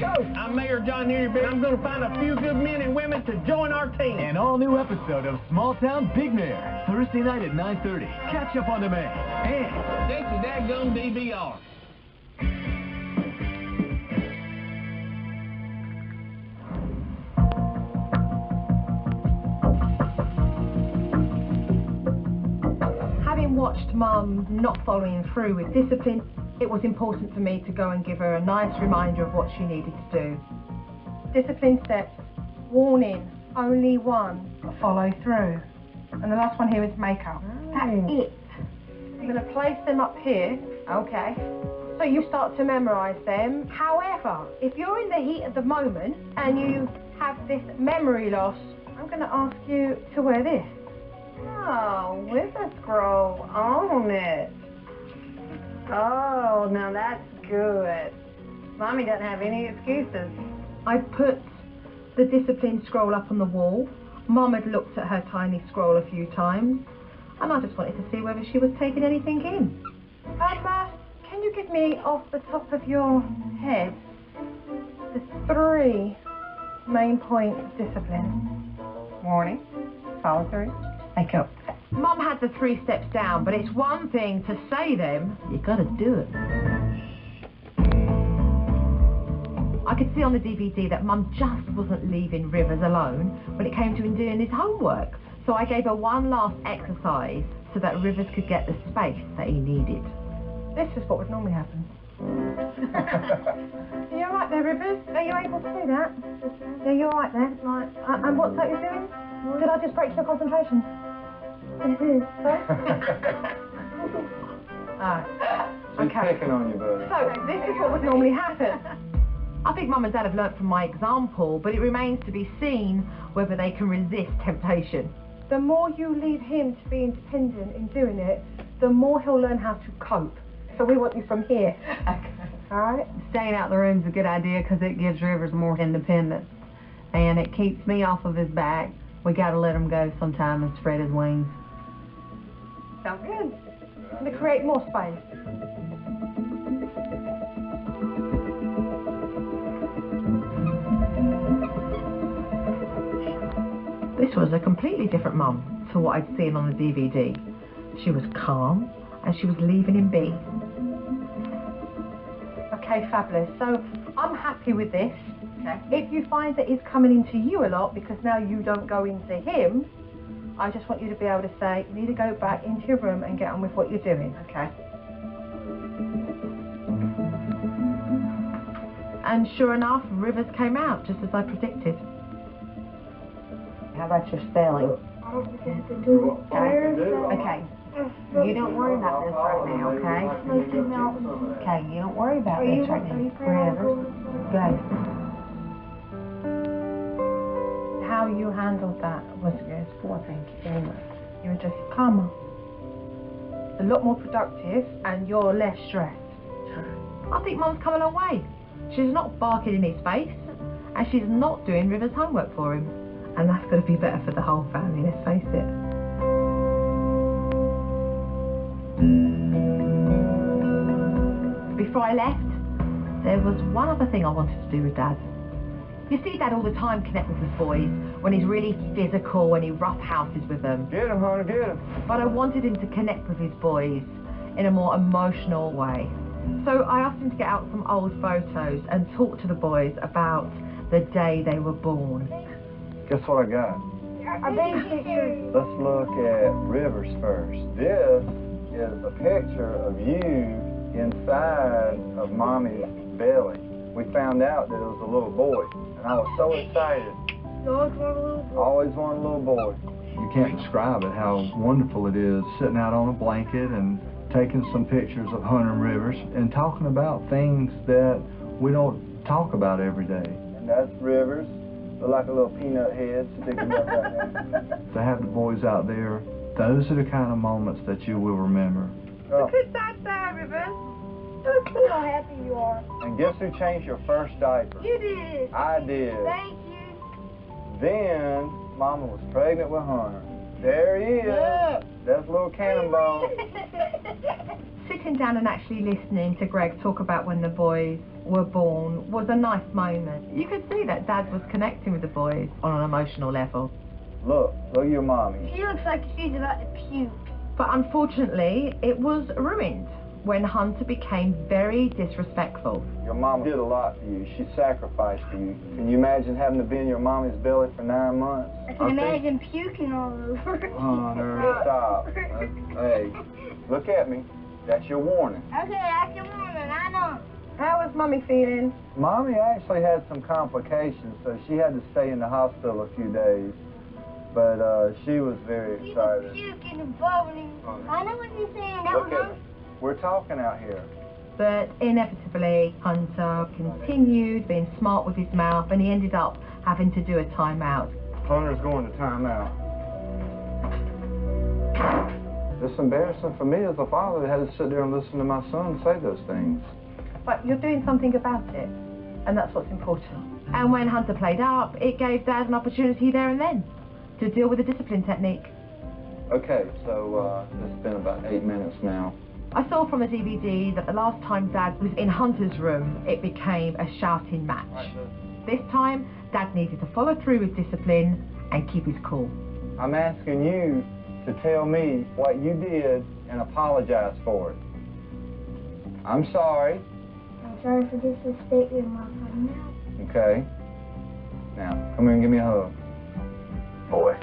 I'm Mayor John Neary, and I'm going to find a few good men and women to join our team. An all-new episode of Small Town Big Mayor, Thursday night at 9:30. Catch up on demand. And Get your dadgum DVR. Having watched Mum not following through with discipline, it was important for me to go and give her a nice reminder of what she needed to do. Discipline steps, warning, only one, follow through. And the last one here is makeup. That's it. I'm going to place them up here. Okay. So you start to memorise them. However, if you're in the heat of the moment and you have this memory loss, I'm going to ask you to wear this. Oh, with a scroll on it. Oh, now that's good. Mommy doesn't have any excuses. I put the discipline scroll up on the wall. Mum had looked at her tiny scroll a few times, and I just wanted to see whether she was taking anything in. Can you give me off the top of your head the 3 main points of discipline? Warning, follow through, makeup. Mum had the 3 steps down, but it's one thing to say them, you gotta do it. I could see on the DVD that Mum just wasn't leaving Rivers alone when it came to him doing his homework. So I gave her one last exercise so that Rivers could get the space that he needed. This is what would normally happen. Are you all right there, Rivers? Are you able to do that? Yeah, you're all right there. Right. And what's that you're doing? Did I just break your concentration? It is. Alright. She's picking on you, buddy. So, this is what would normally happen. I think Mum and Dad have learnt from my example, but it remains to be seen whether they can resist temptation. The more you leave him to be independent in doing it, the more he'll learn how to cope. So we want you from here. Okay. Alright? Staying out the room's a good idea because it gives Rivers more independence. And it keeps me off of his back. We gotta let him go sometime and spread his wings. Sounds good. I'm going to create more space. This was a completely different Mum to what I'd seen on the DVD. She was calm and she was leaving him be. Okay, fabulous. So I'm happy with this. Okay. If you find that he's coming into you a lot because now you don't go into him, I just want you to be able to say, you need to go back into your room and get on with what you're doing. Okay. And sure enough, Rivers came out just as I predicted. How about your spelling? Okay. You don't worry about this right now, okay? Okay, you don't worry about this right now. Rivers, go. How you handled that was good. Well, thank you very much. You were just calmer. A lot more productive and you're less stressed. I think Mum's come a long way. She's not barking in his face and she's not doing River's homework for him. And that's going to be better for the whole family, let's face it. Before I left, there was one other thing I wanted to do with Dad. You see Dad all the time connect with his boys when he's really physical, when he roughhouses with them. Get him, honey, get him. But I wanted him to connect with his boys in a more emotional way. So I asked him to get out some old photos and talk to the boys about the day they were born. Guess what I got? Our baby pictures. Let's look at Rivers first. This is a picture of you inside of Mommy's belly. We found out that it was a little boy, and I was so excited. Always wanted a little boy. You can't describe it, how wonderful it is sitting out on a blanket and taking some pictures of Hunter and Rivers and talking about things that we don't talk about every day. And that's Rivers. Look like a little peanut head sticking up right there. To have the boys out there, those are the kind of moments that you will remember. Look at that there, Rivers. Look how happy you are. And guess who changed your first diaper? You did. I did. Thank you. Then, Mama was pregnant with Hunter. There he is. Look. That's little Cannonball. Sitting down and actually listening to Greg talk about when the boys were born was a nice moment. You could see that Dad was connecting with the boys on an emotional level. Look at your mommy. She looks like she's about to puke. But unfortunately, it was ruined when Hunter became very disrespectful. Your mama did a lot for you. She sacrificed for you. Can you imagine having to be in your mommy's belly for 9 months? I can imagine puking all over. Oh, no, stop. Hey, look at me. That's your warning. Okay, that's your woman, I know. How was Mummy feeling? Mommy actually had some complications, so she had to stay in the hospital a few days. But she was very She excited. was puking and bubbling. I know what you're saying. That Look was at me. We're talking out here. But inevitably, Hunter continued being smart with his mouth, and he ended up having to do a timeout. Hunter's going to timeout. It's embarrassing for me as a father that had to sit there and listen to my son say those things. But you're doing something about it, and that's what's important. And when Hunter played up, it gave Dad an opportunity there and then to deal with the discipline technique. Okay, so it's been about 8 minutes now. I saw from the DVD that the last time Dad was in Hunter's room, it became a shouting match. This time, Dad needed to follow through with discipline and keep his cool. I'm asking you to tell me what you did and apologize for it. I'm sorry. I'm sorry for disrespecting my mom. Okay. Now, come here and give me a hug. Boy.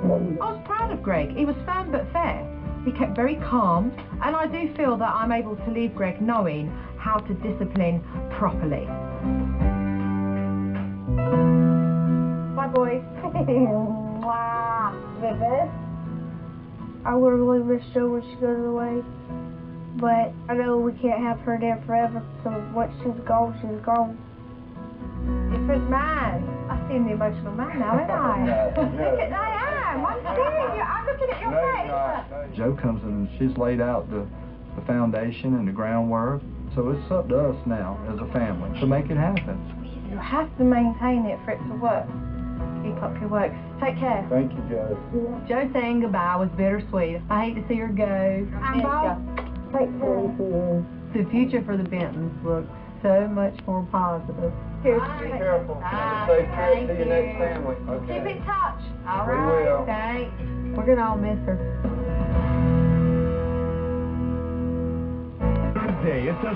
I was proud of Greg. He was firm but fair. He kept very calm, and I do feel that I'm able to leave Greg knowing how to discipline properly. Bye, boys. Wow. The best? I would have really missed her when she goes away. But I know we can't have her there forever, so once she's gone, she's gone. Different man. I seem the emotional man now, ain't I? Look at I am. I'm seeing you. I'm looking at your face. Jo comes in and she's laid out the foundation and the groundwork. So it's up to us now as a family to make it happen. You have to maintain it for it to work. Keep up your work. Take care. Thank you, Jo. Jo saying goodbye was bittersweet. I hate to see her go. I'm both. Take care. The future for the Bentons looks so much more positive. Be careful. Have a safe trip to your next family. Okay. Keep in touch. All We right, will. thanks. We're gonna all miss her. Thursday, it's a